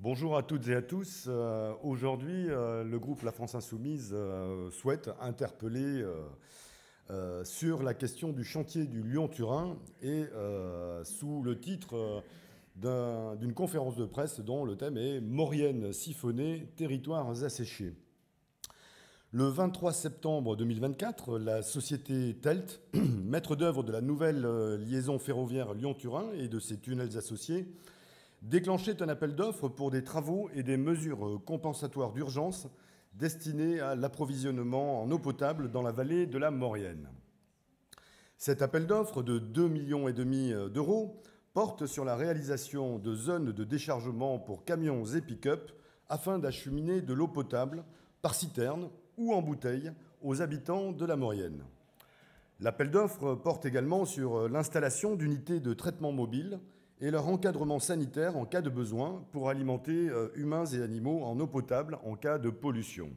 Bonjour à toutes et à tous. Aujourd'hui, le groupe La France Insoumise souhaite interpeller sur la question du chantier du Lyon-Turin et sous le titre d'une conférence de presse dont le thème est Maurienne siphonnée, territoires asséchés. Le 23 septembre 2024, la société TELT, maître d'œuvre de la nouvelle liaison ferroviaire Lyon-Turin et de ses tunnels associés, déclenchait un appel d'offres pour des travaux et des mesures compensatoires d'urgence destinés à l'approvisionnement en eau potable dans la vallée de la Maurienne. Cet appel d'offres de 2,5 millions d'euros porte sur la réalisation de zones de déchargement pour camions et pick-up afin d'acheminer de l'eau potable par citerne ou en bouteille aux habitants de la Maurienne. L'appel d'offres porte également sur l'installation d'unités de traitement mobile et leur encadrement sanitaire en cas de besoin pour alimenter humains et animaux en eau potable en cas de pollution.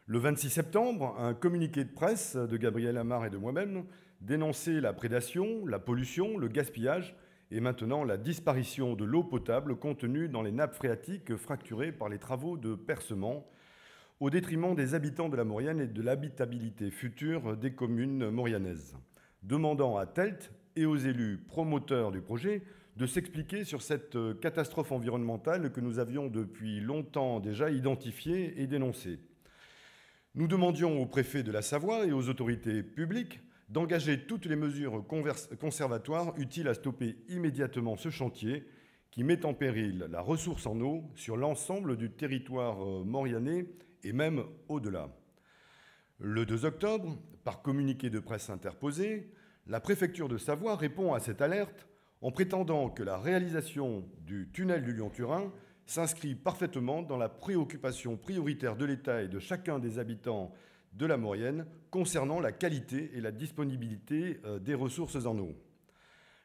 Le 26 septembre, un communiqué de presse de Gabriel Amar et de moi-même dénonçait la prédation, la pollution, le gaspillage et maintenant la disparition de l'eau potable contenue dans les nappes phréatiques fracturées par les travaux de percement, au détriment des habitants de la Maurienne et de l'habitabilité future des communes maurianaises, demandant à TELT et aux élus promoteurs du projet de s'expliquer sur cette catastrophe environnementale que nous avions depuis longtemps déjà identifiée et dénoncée. Nous demandions au préfet de la Savoie et aux autorités publiques d'engager toutes les mesures conservatoires utiles à stopper immédiatement ce chantier qui met en péril la ressource en eau sur l'ensemble du territoire maurianais et même au-delà. Le 2 octobre, par communiqué de presse interposé, la préfecture de Savoie répond à cette alerte en prétendant que la réalisation du tunnel du Lyon-Turin s'inscrit parfaitement dans la préoccupation prioritaire de l'État et de chacun des habitants de la Maurienne concernant la qualité et la disponibilité des ressources en eau.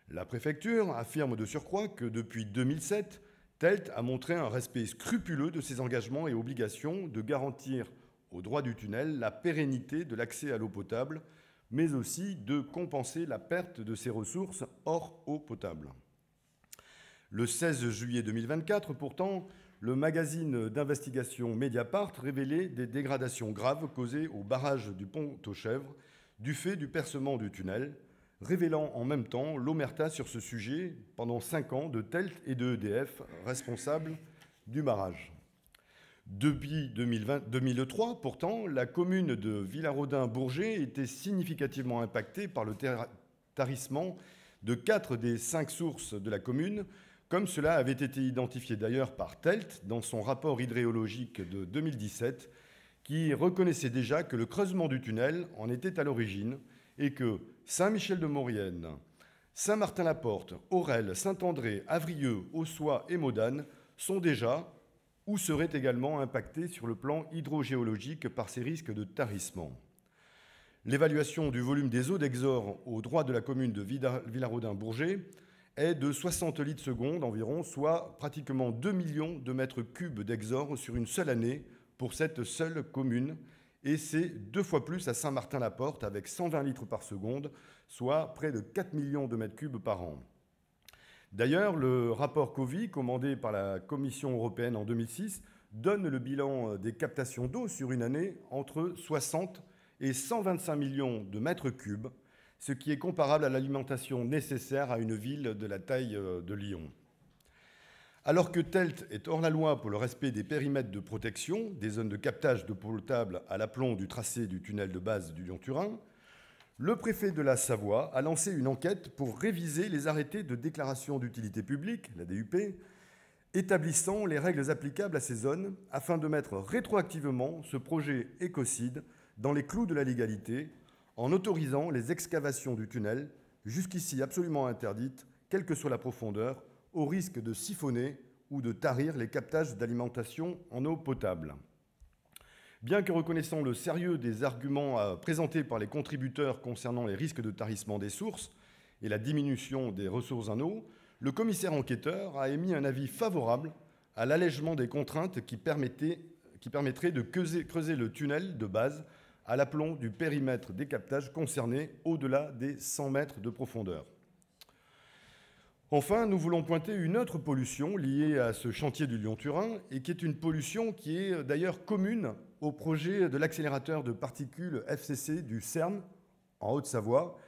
La préfecture affirme de surcroît que depuis 2007, TELT a montré un respect scrupuleux de ses engagements et obligations de garantir au droit du tunnel la pérennité de l'accès à l'eau potable, mais aussi de compenser la perte de ces ressources hors eau potable. Le 16 juillet 2024, pourtant, le magazine d'investigation Mediapart révélait des dégradations graves causées au barrage du Pont aux Chèvres du fait du percement du tunnel, révélant en même temps l'omerta sur ce sujet pendant 5 ans de TELT et de EDF, responsables du barrage. Depuis 2003, pourtant, la commune de Villarodin-Bourget était significativement impactée par le tarissement de 4 des 5 sources de la commune, comme cela avait été identifié d'ailleurs par TELT dans son rapport hydrologique de 2017, qui reconnaissait déjà que le creusement du tunnel en était à l'origine et que Saint-Michel-de-Maurienne, Saint-Martin-la-Porte, Aurelle, Saint-André, Avrieux, Ossois et Modane sont déjà ou seraient également impactés sur le plan hydrogéologique par ces risques de tarissement. L'évaluation du volume des eaux d'exor au droit de la commune de Villarodin-Bourget est de 60 litres secondes environ, soit pratiquement 2 millions de mètres cubes d'exor sur une seule année pour cette seule commune, et c'est 2 fois plus à Saint-Martin-la-Porte avec 120 litres par seconde, soit près de 4 millions de mètres cubes par an. D'ailleurs, le rapport COVID, commandé par la Commission européenne en 2006, donne le bilan des captations d'eau sur une année entre 60 et 125 millions de mètres cubes, ce qui est comparable à l'alimentation nécessaire à une ville de la taille de Lyon. Alors que TELT est hors la loi pour le respect des périmètres de protection, des zones de captage d'eau potable à l'aplomb du tracé du tunnel de base du Lyon-Turin, le préfet de la Savoie a lancé une enquête pour réviser les arrêtés de déclaration d'utilité publique, la DUP, établissant les règles applicables à ces zones afin de mettre rétroactivement ce projet écocide dans les clous de la légalité en autorisant les excavations du tunnel, jusqu'ici absolument interdites, quelle que soit la profondeur, au risque de siphonner ou de tarir les captages d'alimentation en eau potable. Bien que reconnaissant le sérieux des arguments présentés par les contributeurs concernant les risques de tarissement des sources et la diminution des ressources en eau, le commissaire enquêteur a émis un avis favorable à l'allègement des contraintes qui permettrait de creuser le tunnel de base à l'aplomb du périmètre des captages concernés au-delà des 100 mètres de profondeur. Enfin, nous voulons pointer une autre pollution liée à ce chantier du Lyon-Turin et qui est une pollution qui est d'ailleurs commune au projet de l'accélérateur de particules FCC du CERN en Haute-Savoie,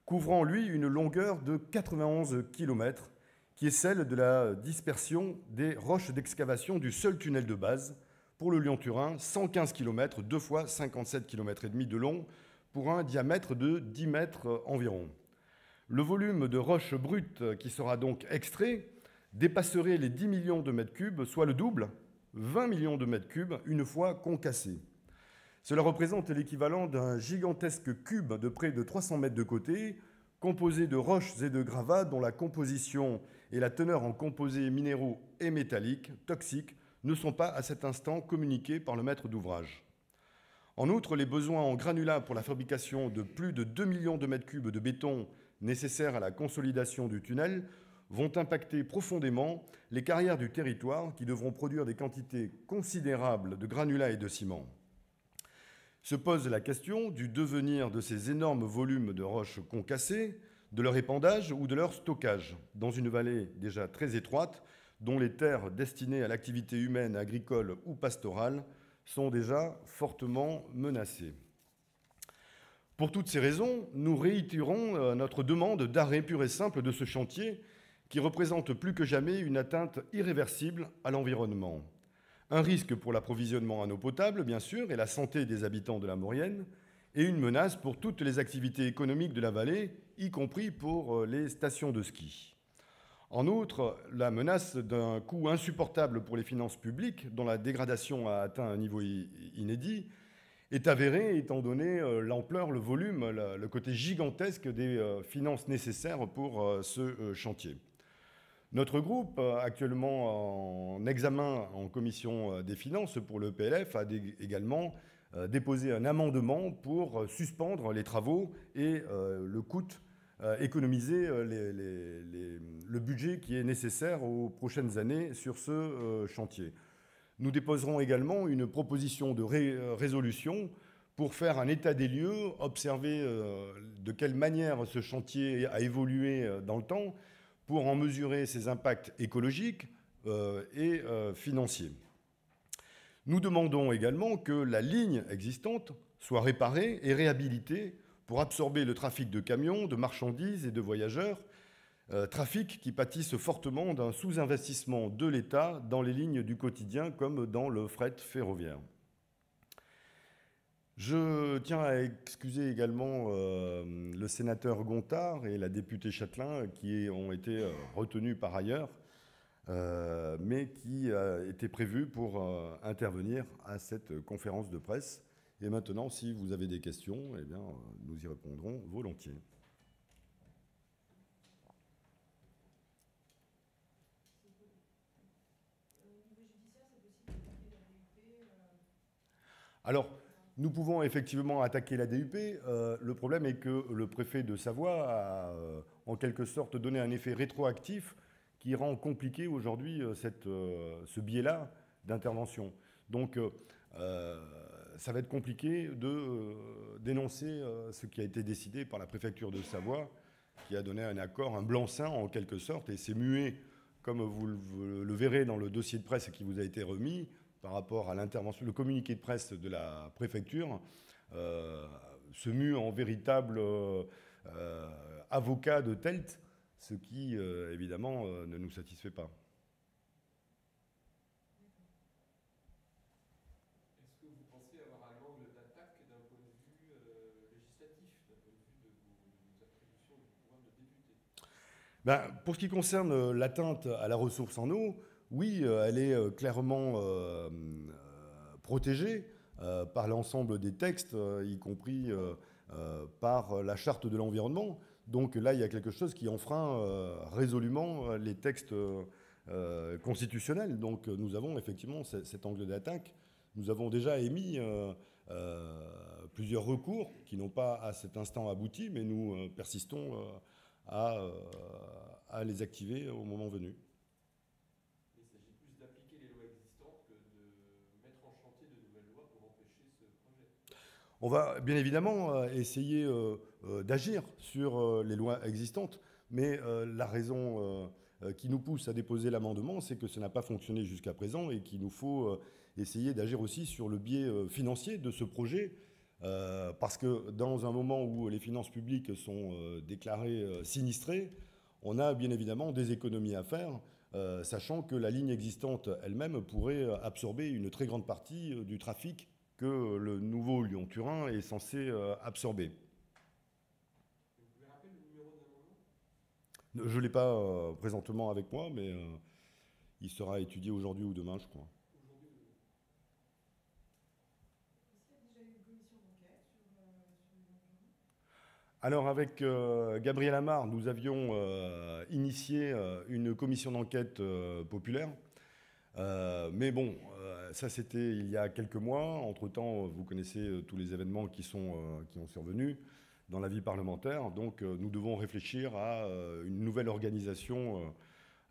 couvrant lui une longueur de 91 km, qui est celle de la dispersion des roches d'excavation du seul tunnel de base pour le Lyon-Turin, 115 km, 2 fois 57 km et demi de long, pour un diamètre de 10 mètres environ. Le volume de roches brutes qui sera donc extrait dépasserait les 10 millions de mètres cubes, soit le double, 20 millions de mètres cubes, une fois concassés. Cela représente l'équivalent d'un gigantesque cube de près de 300 mètres de côté, composé de roches et de gravats dont la composition et la teneur en composés minéraux et métalliques toxiques ne sont pas à cet instant communiquées par le maître d'ouvrage. En outre, les besoins en granulats pour la fabrication de plus de 2 millions de mètres cubes de béton nécessaires à la consolidation du tunnel vont impacter profondément les carrières du territoire qui devront produire des quantités considérables de granulats et de ciment. Se pose la question du devenir de ces énormes volumes de roches concassées, de leur épandage ou de leur stockage dans une vallée déjà très étroite dont les terres destinées à l'activité humaine, agricole ou pastorale sont déjà fortement menacées. Pour toutes ces raisons, nous réitérons notre demande d'arrêt pur et simple de ce chantier qui représente plus que jamais une atteinte irréversible à l'environnement. Un risque pour l'approvisionnement en eau potable, bien sûr, et la santé des habitants de la Maurienne, et une menace pour toutes les activités économiques de la vallée, y compris pour les stations de ski. En outre, la menace d'un coût insupportable pour les finances publiques, dont la dégradation a atteint un niveau inédit, est avérée étant donné l'ampleur, le volume, le côté gigantesque des finances nécessaires pour ce chantier. Notre groupe, actuellement en examen en commission des finances pour le PLF, a également déposé un amendement pour suspendre les travaux et le coût économiser le budget qui est nécessaire aux prochaines années sur ce chantier. Nous déposerons également une proposition de résolution pour faire un état des lieux, observer de quelle manière ce chantier a évolué dans le temps, pour en mesurer ses impacts écologiques et financiers. Nous demandons également que la ligne existante soit réparée et réhabilitée pour absorber le trafic de camions, de marchandises et de voyageurs, trafic qui pâtissent fortement d'un sous-investissement de l'État dans les lignes du quotidien comme dans le fret ferroviaire. Je tiens à excuser également le sénateur Gontard et la députée Châtelain qui ont été retenus par ailleurs, mais qui étaient prévus pour intervenir à cette conférence de presse. Et maintenant, si vous avez des questions, eh bien, nous y répondrons volontiers. Alors, nous pouvons effectivement attaquer la DUP. Le problème est que le préfet de Savoie a en quelque sorte donné un effet rétroactif qui rend compliqué aujourd'hui ce biais-là d'intervention. Donc, ça va être compliqué de dénoncer ce qui a été décidé par la préfecture de Savoie, qui a donné un accord, un blanc-seing en quelque sorte, et c'est muet, comme vous le verrez dans le dossier de presse qui vous a été remis, par rapport à l'intervention, le communiqué de presse de la préfecture se mue en véritable avocat de TELT, ce qui, évidemment, ne nous satisfait pas. Est-ce que vous pensez avoir un angle d'attaque d'un point de vue législatif, d'un point de vue de vos attributions et du pouvoir de député? Pour ce qui concerne l'atteinte à la ressource en eau, oui, elle est clairement protégée par l'ensemble des textes, y compris par la charte de l'environnement. Donc là, il y a quelque chose qui enfreint résolument les textes constitutionnels. Donc nous avons effectivement cet angle d'attaque. Nous avons déjà émis plusieurs recours qui n'ont pas à cet instant abouti, mais nous persistons à les activer au moment venu. Il s'agit plus d'appliquer les lois existantes que de mettre en chantier de nouvelles lois pour empêcher ce projet. On va bien évidemment essayer d'agir sur les lois existantes. Mais la raison qui nous pousse à déposer l'amendement, c'est que ça n'a pas fonctionné jusqu'à présent et qu'il nous faut essayer d'agir aussi sur le biais financier de ce projet. Parce que dans un moment où les finances publiques sont déclarées sinistrées, on a bien évidemment des économies à faire, sachant que la ligne existante elle-même pourrait absorber une très grande partie du trafic que le nouveau Lyon-Turin est censé absorber. Vous pouvez rappeler le numéro de l'amendement? Je ne l'ai pas présentement avec moi, mais il sera étudié aujourd'hui ou demain, je crois. Aujourd'hui ou demain? Est-ce qu'il y a déjà eu une commission d'enquête sur les environs? Alors avec Gabriel Amar, nous avions initié une commission d'enquête populaire. Mais bon, ça c'était il y a quelques mois. Entre-temps, vous connaissez tous les événements qui ont survenu dans la vie parlementaire. Donc nous devons réfléchir à une nouvelle organisation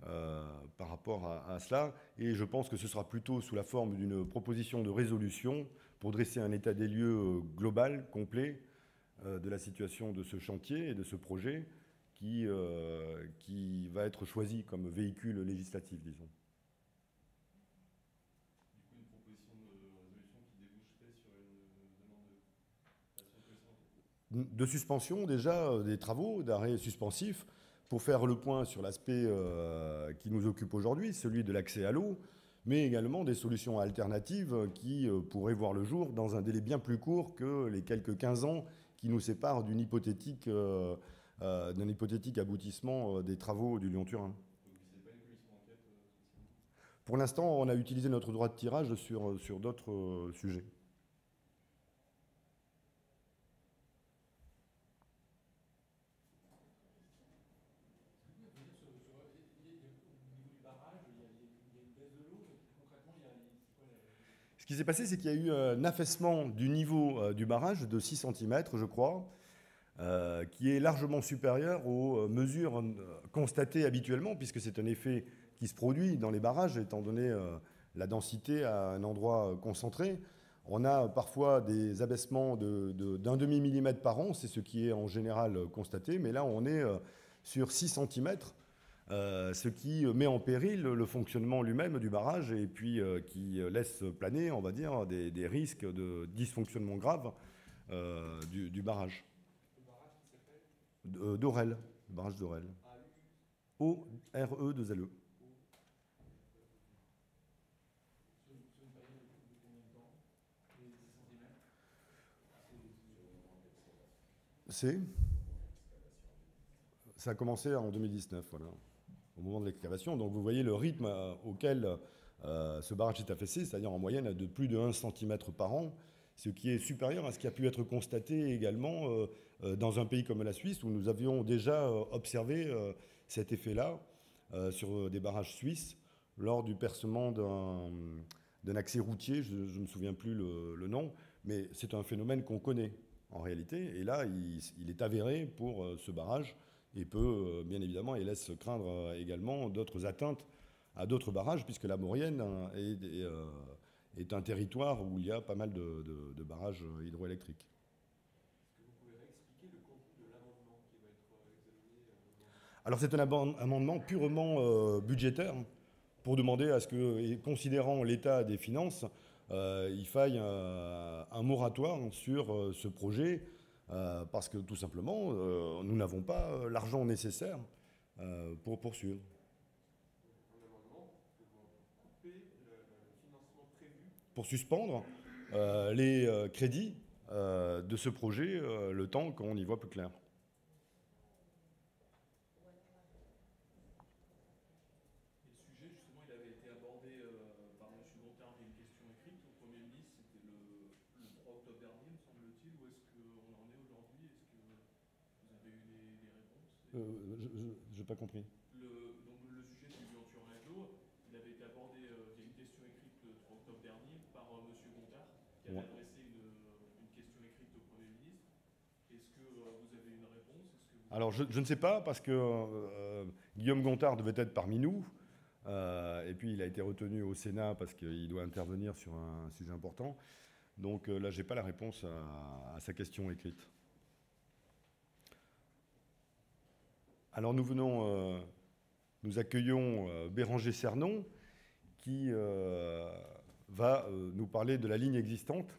par rapport à cela. Et je pense que ce sera plutôt sous la forme d'une proposition de résolution pour dresser un état des lieux global, complet, de la situation de ce chantier et de ce projet qui va être choisi comme véhicule législatif, disons. Du coup, une proposition de résolution qui déboucherait sur une demande de création de commission d'enquête. De suspension déjà des travaux, d'arrêt suspensif, pour faire le point sur l'aspect qui nous occupe aujourd'hui, celui de l'accès à l'eau, mais également des solutions alternatives qui pourraient voir le jour dans un délai bien plus court que les quelques 15 ans qui nous séparent d'un hypothétique aboutissement des travaux du Lyon-Turin. Donc, vous ne visez pas une commission d'enquête spécialement? Pour l'instant, on a utilisé notre droit de tirage sur d'autres sujets. Au niveau du barrage, il y a une baisse de l'eau, mais concrètement, c'est quoi Ce qui s'est passé, c'est qu'il y a eu un affaissement du niveau du barrage de 6 cm, je crois, qui est largement supérieur aux mesures constatées habituellement, puisque c'est un effet qui se produit dans les barrages, étant donné la densité à un endroit concentré. On a parfois des abaissements d'un demi-millimètre par an, c'est ce qui est en général constaté, mais là on est sur 6 cm, ce qui met en péril le fonctionnement lui-même du barrage et puis qui laisse planer, on va dire, des risques de dysfonctionnement grave du barrage. Le barrage qui s'appelle D'Orel, le barrage d'Orel. O-R-E-2-L-E. Sur une période de combien de temps? Les 6 cm? Ça a commencé en 2019, voilà, au moment de l'excavation. Donc vous voyez le rythme auquel ce barrage est affaissé, c'est-à-dire en moyenne de plus de 1 cm par an, ce qui est supérieur à ce qui a pu être constaté également dans un pays comme la Suisse, où nous avions déjà observé cet effet-là sur des barrages suisses lors du percement d'un accès routier, je ne me souviens plus le nom, mais c'est un phénomène qu'on connaît en réalité. Et là, il est avéré pour ce barrage et peut, bien évidemment, et laisse craindre également d'autres atteintes à d'autres barrages, puisque la Maurienne est un territoire où il y a pas mal de barrages hydroélectriques. Est-ce que vous pouvez réexpliquer le contenu de l'amendement qui va être examiné aujourd'hui? Alors c'est un amendement purement budgétaire pour demander à ce que, et considérant l'état des finances, il faille un moratoire sur ce projet, parce que tout simplement, nous n'avons pas l'argent nécessaire pour poursuivre. Un amendement pour couper le financement prévu. Pour suspendre les crédits de ce projet le temps qu'on y voit plus clair. Et le sujet, justement, il avait été abordé par M. Gontard via une question écrite au Premier ministre. C'était le 3 octobre dernier, me semble-t-il. Où est-ce qu'on en est aujourd'hui? Est-ce que vous avez eu des réponses? Je n'ai pas compris. Donc, le sujet du Lyon-Turin et de l'eau, il avait été abordé via une question écrite le 3 octobre dernier par M. Gontard, qui avait adressé une question écrite au Premier ministre. Est-ce que vous avez une réponse? Alors, je ne sais pas, parce que Guillaume Gontard devait être parmi nous. Et puis, il a été retenu au Sénat parce qu'il doit intervenir sur un sujet important. Donc là, je n'ai pas la réponse à sa question écrite. Alors nous accueillons Béranger Cernon qui va nous parler de la ligne existante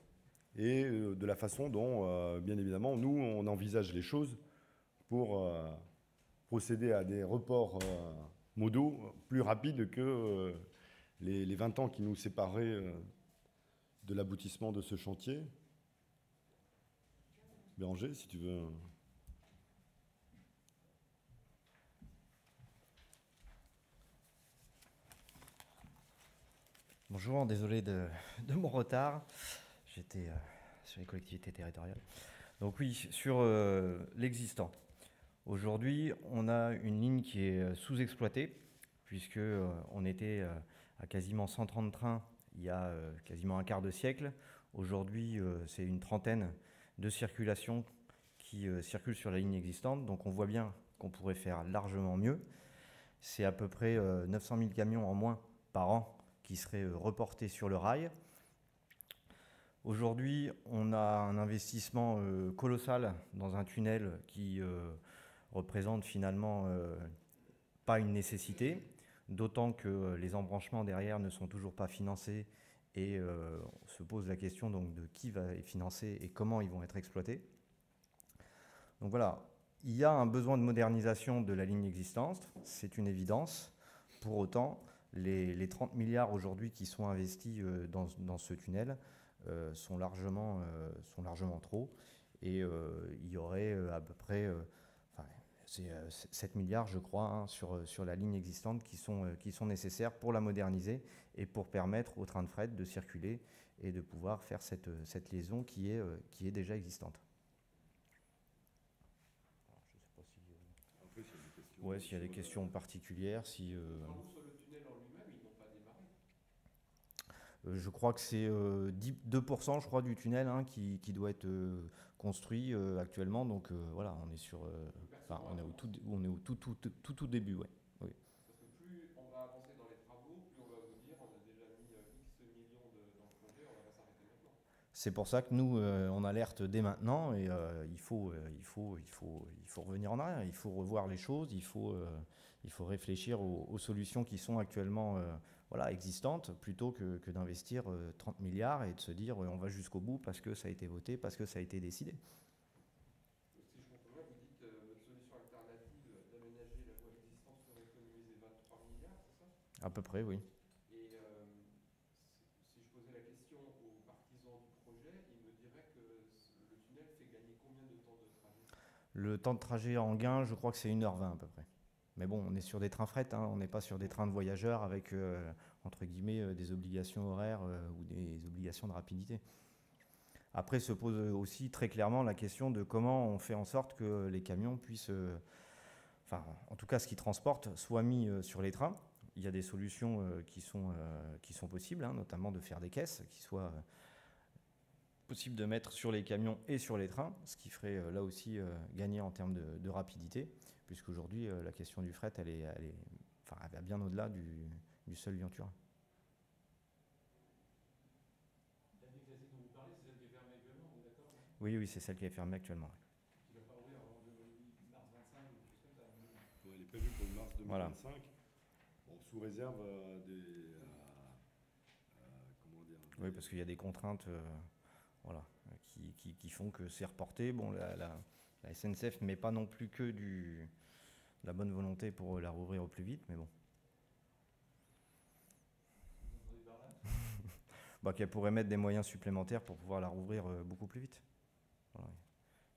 et de la façon dont, bien évidemment, nous, on envisage les choses pour procéder à des reports modaux plus rapides que les 20 ans qui nous séparaient de l'aboutissement de ce chantier. Béranger, si tu veux. Bonjour, désolé de mon retard. J'étais sur les collectivités territoriales. Donc oui, sur l'existant. Aujourd'hui, on a une ligne qui est sous-exploitée, puisque on était à quasiment 130 trains il y a quasiment un quart de siècle. Aujourd'hui, c'est une trentaine de circulations qui circulent sur la ligne existante. Donc on voit bien qu'on pourrait faire largement mieux. C'est à peu près 900 000 camions en moins par an qui seraient reportés sur le rail. Aujourd'hui, on a un investissement colossal dans un tunnel qui représente finalement pas une nécessité, d'autant que les embranchements derrière ne sont toujours pas financés et on se pose la question donc de qui va les financer et comment ils vont être exploités. Donc voilà, il y a un besoin de modernisation de la ligne existante, c'est une évidence. Pour autant, les 30 milliards aujourd'hui qui sont investis dans ce tunnel sont largement trop. Et il y aurait à peu près c'est 7 milliards, je crois, hein, sur la ligne existante qui sont nécessaires pour la moderniser et pour permettre aux trains de fret de circuler et de pouvoir faire cette liaison qui est déjà existante. Ouais, s'il y a des questions particulières, si... Sur le tunnel en lui-même, ils n'ont pas démarré. Je crois que c'est 2% je crois, du tunnel hein, qui doit être construit actuellement. Donc voilà, on est sur... on est au tout début, ouais. Oui. Parce que plus on va avancer dans les travaux, plus on va vous dire on a déjà mis X millions dans le projet, on va pas s'arrêter maintenant. C'est pour ça que nous, on alerte dès maintenant et il faut revenir en arrière, il faut revoir les choses, il faut réfléchir aux solutions qui sont actuellement existantes plutôt que d'investir 30 milliards et de se dire on va jusqu'au bout parce que ça a été voté, parce que ça a été décidé. Donc, si je comprends bien, vous dites votre solution alternative d'aménager la voie existante serait économiser 23 milliards, c'est ça? À peu près, oui. Si je posais la question aux partisans du projet, ils me diraient que le tunnel fait gagner combien de temps de trajet? Le temps de trajet en gain, je crois que c'est 1h20 à peu près. Mais bon, on est sur des trains fret, hein, on n'est pas sur des trains de voyageurs avec, entre guillemets, des obligations horaires ou des obligations de rapidité. Après se pose aussi très clairement la question de comment on fait en sorte que les camions puissent, en tout cas ce qu'ils transportent, soit mis sur les trains. Il y a des solutions qui sont possibles, hein, notamment de faire des caisses qui soient possible de mettre sur les camions et sur les trains, ce qui ferait là aussi gagner en termes de rapidité, puisqu'aujourd'hui la question du fret, elle va bien au-delà du seul Lyon-Turin. La ligne classique dont vous parlez, c'est celle qui est fermée actuellement, on est d'accord? Oui, c'est celle qui est fermée actuellement. Qui ne va pas ouvrir avant mars 25 ou quelque chose comme ça. Ouais, elle est prévue pour le mars 2025, voilà. Bon, sous réserve comment dire. Oui, parce qu'il y a des contraintes qui font que c'est reporté. Bon, la SNCF ne met pas non plus que de la bonne volonté pour la rouvrir au plus vite, mais bon. Qu'elle pourrait mettre des moyens supplémentaires pour pouvoir la rouvrir beaucoup plus vite. Voilà.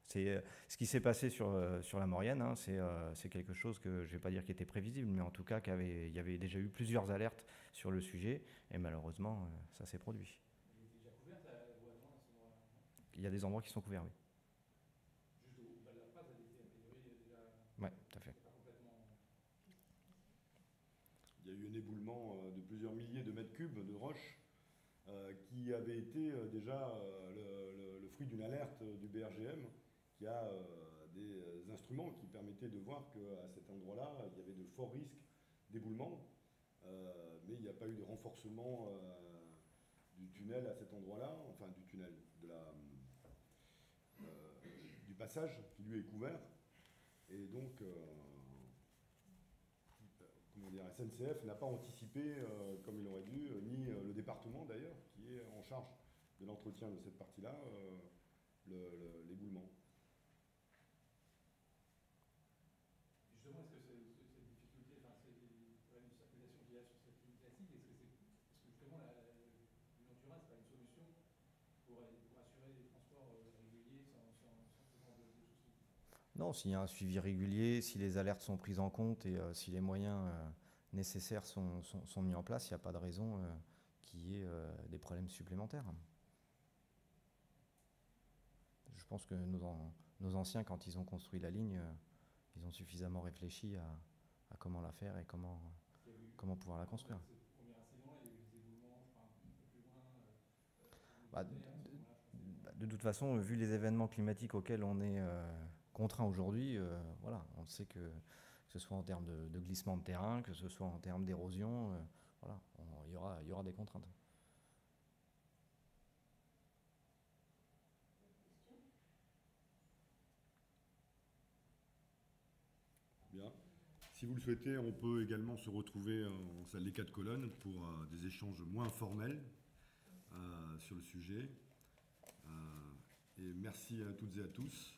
C'est ce qui s'est passé sur la Maurienne, hein, c'est quelque chose que je ne vais pas dire qui était prévisible, mais en tout cas il y avait déjà eu plusieurs alertes sur le sujet, et malheureusement ça s'est produit. Elle est déjà couverte la voie à ce moment-là? Il y a des endroits qui sont couverts, oui. Juste au bas de la phrase, elle était a priori déjà... Oui, tout à fait. Pas complètement... Il y a eu un éboulement de plusieurs milliers de mètres cubes de roches qui avait été déjà le fruit d'une alerte du BRGM qui a des instruments qui permettaient de voir qu'à cet endroit-là, il y avait de forts risques d'éboulement, mais il n'y a pas eu de renforcement du tunnel à cet endroit-là, enfin du tunnel, du passage qui lui est couvert. Et donc, comment dire, SNCF n'a pas anticipé comme il aurait dû, ni le département d'ailleurs, qui est en charge de l'entretien de cette partie-là, l'éboulement. Justement, est-ce que cette difficulté, enfin, ces problèmes de circulation qu'il y a sur cette ligne classique, est-ce que justement l'Lyon-Turin, c'est pas une solution pour assurer des transports réguliers sans ce genre de soucis? Non, s'il y a un suivi régulier, si les alertes sont prises en compte et si les moyens nécessaires sont mis en place, il n'y a pas de raison qu'il y ait des problèmes supplémentaires. Je pense que nos anciens, quand ils ont construit la ligne, ils ont suffisamment réfléchi à comment la faire et comment pouvoir la construire. Premier incident, il y a eu des éboulements, je crois, un peu plus loin. De toute façon, vu les événements climatiques auxquels on est contraint aujourd'hui, voilà, on sait que ce soit en termes de glissement de terrain, que ce soit en termes d'érosion, voilà, il y aura des contraintes. Bien. Si vous le souhaitez, on peut également se retrouver en salle des 4 colonnes pour des échanges moins formels sur le sujet. Et merci à toutes et à tous.